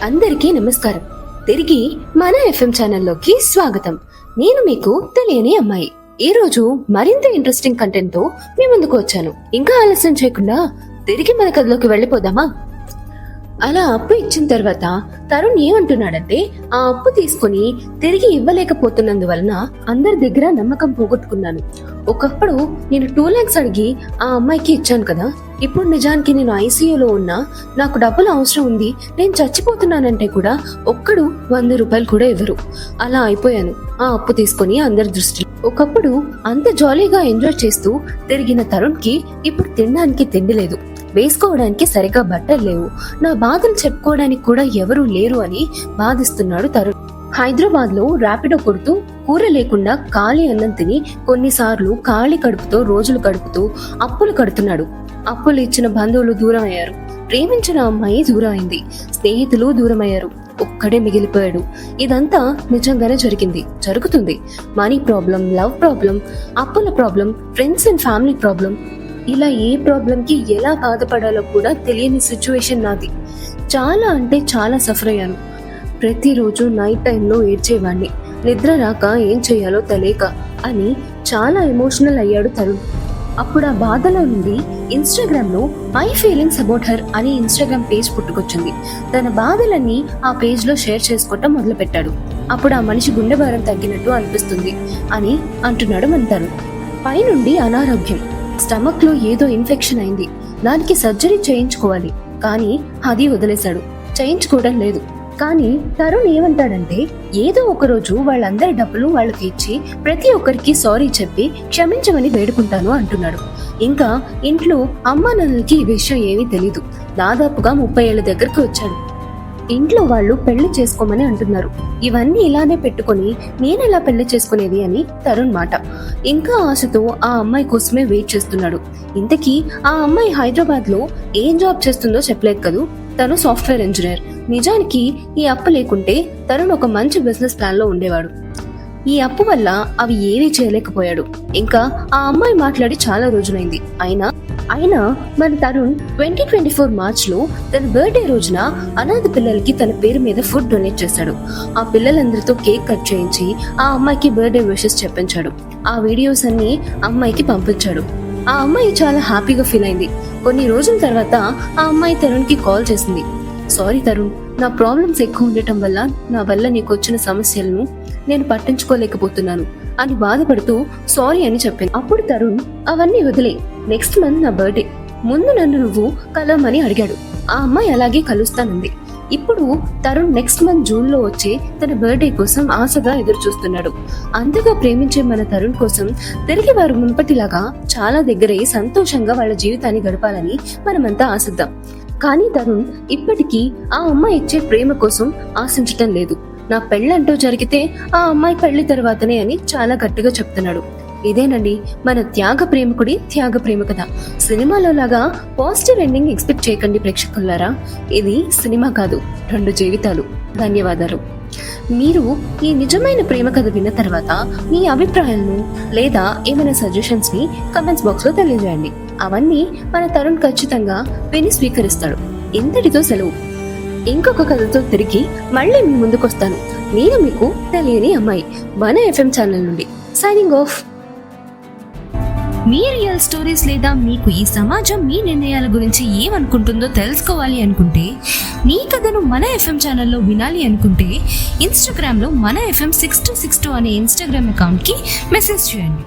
అందరికీ నమస్కారం. తిరిగి మన ఎఫ్ఎం ఛానల్లోకి స్వాగతం. నేను మీకు తెలియని అమ్మాయి. ఈ రోజు మరింత ఇంట్రెస్టింగ్ కంటెంట్ తో మీ ముందుకు వచ్చాను. ఇంకా ఆలస్యం చేయకుండా తిరిగి మన కథలోకి వెళ్ళిపోదామా? అలా అప్పు ఇచ్చిన తర్వాత తరుణ్ ఏమంటున్నాడంటే, ఆ అప్పు తీసుకుని తిరిగి ఇవ్వలేకపోతున్నందువలన అందరి దగ్గర నమ్మకం పోగొట్టుకున్నాను. ఒకప్పుడు నేను 2 lakhs అడిగి ఆ అమ్మాయికి ఇచ్చాను కదా, ఇప్పుడు నిజానికి నేను ఐసీయూలో ఉన్నా, నాకు డబ్బులు అవసరం ఉంది, నేను చచ్చిపోతున్నానంటే కూడా ఒక్కడు 100 రూపాయలు కూడా ఇవ్వరు. అలా అయిపోయాను ఆ అప్పు తీసుకుని అందరి దృష్టిలో. ఒకప్పుడు అంత జాలీగా ఎంజాయ్ చేస్తూ తిరిగిన తరుణ్ కి ఇప్పుడు తినడానికి తిండి లేదు, వేసుకోవడానికి సరిగా బట్టలు లేవు, నా బాధలు చెప్పుకోవడానికి కూడా ఎవరూ లేరు అని బాధిస్తున్నాడు తరుణ్. హైదరాబాద్ లో ర్యాపిడో కొడుతూ కూర లేకుండా ఖాళీ అన్నం తిని కొన్నిసార్లు ఖాళీ కడుపుతో రోజులు గడుపుతూ అప్పులు కడుతున్నాడు. అప్పులు ఇచ్చిన బంధువులు దూరం అయ్యారు, ప్రేమించిన అమ్మాయి దూరం అయింది, స్నేహితులు దూరం అయ్యారు, ఒక్కడే మిగిలిపోయాడు. ఇదంతా నిజంగానే జరుగుతుంది. మనీ ప్రాబ్లం, లవ్ ప్రాబ్లం, అప్పుల problem, friends and family problem, ఇలా ఏ ప్రాబ్లం కి ఎలా బాధపడాలో కూడా తెలియని సిచ్యువేషన్ నాది. చాలా అంటే చాలా సఫర్ అయ్యాను. ప్రతిరోజు నైట్ టైంలో ఏడ్చేవాడిని, నిద్ర రాక ఏం చేయాలో తెలియక అని చాలా ఎమోషనల్ అయ్యాడు తరుణ్. అప్పుడు ఆ బాధలో నుండి ఇన్స్టాగ్రామ్ లో మై ఫీలింగ్స్ అబౌట్ హర్ అని ఇన్స్టాగ్రామ్ పేజ్ పుట్టుకొచ్చింది. తన బాధలన్నీ ఆ పేజ్ లో షేర్ చేసుకోవటం మొదలు పెట్టాడు. అప్పుడు ఆ మనిషి గుండె భారం తగ్గినట్టు అనిపిస్తుంది అని అంటున్నాడు మన తరుణ్. పైనుండి అనారోగ్యం, స్టమక్ లో ఏదో ఇన్ఫెక్షన్ అయింది, దానికి సర్జరీ చేయించుకోవాలి, కానీ అది వదిలేశాడు, చేయించుకోవడం లేదు. కానీ తరుణ్ ఏమంటాడంటే, ఏదో ఒక రోజు వాళ్ళందరి డబ్బులు వాళ్ళకి ఇచ్చి ప్రతి ఒక్కరికి సారీ చెప్పి క్షమించమని వేడుకుంటాను అంటున్నాడు. ఇంకా ఇంట్లో అమ్మా నాన్నలకి ఈ విషయం ఏమీ తెలీదు. దాదాపుగా 30 ఏళ్ల దగ్గరకు వచ్చాడు. ఇంట్లో వాళ్ళు పెళ్లి చేసుకోమని అంటున్నారు. ఇవన్నీ ఇలానే పెట్టుకుని నేనెలా పెళ్లి చేసుకునేది అని తరుణ్ మాట. ఇంకా ఆశతో ఆ అమ్మాయి కోసమే వెయిట్ చేస్తున్నాడు. ఇంతకీ ఆ అమ్మాయి హైదరాబాద్ లో ఏం జాబ్ చేస్తుందో చెప్పలేదు కదూ. తను సాఫ్ట్వేర్ ఇంజనీర్. నిజానికి ఈ అప్పు లేకుంటే తరుణ్ ఒక మంచి బిజినెస్ ప్లాన్ లో ఉండేవాడు. ఈ అప్పు వల్ల అవి ఏమీ చేయలేకపోయాడు. ఇంకా ఆ అమ్మాయి మాట్లాడి చాలా రోజులైంది. అయినా మన తరుణ్ 2024 మార్చ్ లో తన బర్త్డే రోజున అనాథ పిల్లలకి తన పేరు మీద ఫుడ్ డొనేట్ చేశాడు. ఆ పిల్లలందరితో కేక్ కట్ చేయించి ఆ అమ్మాయికి బర్త్డే విషెస్ చెప్పించాడు. ఆ వీడియోస్ అన్ని అమ్మాయికి పంపించాడు. ఆ అమ్మాయి చాలా హ్యాపీగా ఫీల్ అయింది. కొన్ని రోజుల తర్వాత ఆ అమ్మాయి తరుణ్ కి కాల్ చేసింది. సారీ తరుణ్, నా ప్రాబ్లమ్స్ ఎక్కువ ఉండటం వల్ల నా వల్ల నీకు వచ్చిన సమస్యలను నేను పట్టించుకోలేకపోతున్నాను అని బాధపడుతూ సారీ అని చెప్పింది. అప్పుడు తరుణ్, అవన్నీ వదిలే, నెక్స్ట్ మంత్ నా బర్త్డే, ముందు నన్ను నువ్వు కలవమని అడిగాడు. ఆ అమ్మాయి అలాగే కలుస్తానంది. ఇప్పుడు తరుణ్ నెక్స్ట్ మంత్ జూన్ లో వచ్చే తన బర్త్డే కోసం ఆశగా ఎదురు చూస్తున్నాడు. అంతగా ప్రేమించే మన తరుణ్ కోసం తిరిగి వారు మునుపటిలాగా చాలా దగ్గరై సంతోషంగా వాళ్ళ జీవితాన్ని గడపాలని మనమంతా ఆశిద్దాం. కానీ తరుణ్ ఇప్పటికీ ఆ అమ్మాయి ఇచ్చే ప్రేమ కోసం ఆశించటం లేదు. నా పెళ్ళంటూ జరిగితే ఆ అమ్మాయి పెళ్లి తర్వాతనే అని చాలా గట్టిగా చెప్తున్నాడు. ఇదేనండి మన త్యాగ ప్రేమ కథ. సినిమాలో లాగా పాజిటివ్ ఎండింగ్ ఎక్స్పెక్ట్ చేయకండి ప్రేక్షకులారా. ఇది సినిమా కాదు, 2 జీవితాలు. ధన్యవాదాలు. మీరు ఈ నిజమైన ప్రేమ కథ విన్న తర్వాత మీ అభిప్రాయాలను లేదా ఏమైనా సజెషన్స్ ని కమెంట్స్ బాక్స్ లో తెలియజేయండి. అవన్నీ మన తరుణ్ ఖచ్చితంగా విని స్వీకరిస్తాడు. ఇంతటితో సెలవు. ఇంకొక కథతో తిరిగి మళ్ళీ మీ ముందుకొస్తాను. నేను మీకు తెలియని అమ్మాయి, మన ఎఫ్ఎం ఛానల్ నుండి సైనింగ్ ఆఫ్. మీ రియల్ స్టోరీస్ లేదా మీకు ఈ సమాజం మీ నిర్ణయాల గురించి ఏమనుకుంటుందో తెలుసుకోవాలి అనుకుంటే, మీ కథను మన ఎఫ్ఎం ఛానల్లో వినాలి అనుకుంటే, ఇన్స్టాగ్రామ్ లో మన FM 6262 అనే ఇన్స్టాగ్రామ్ అకౌంట్ కి మెసేజ్ చేయండి.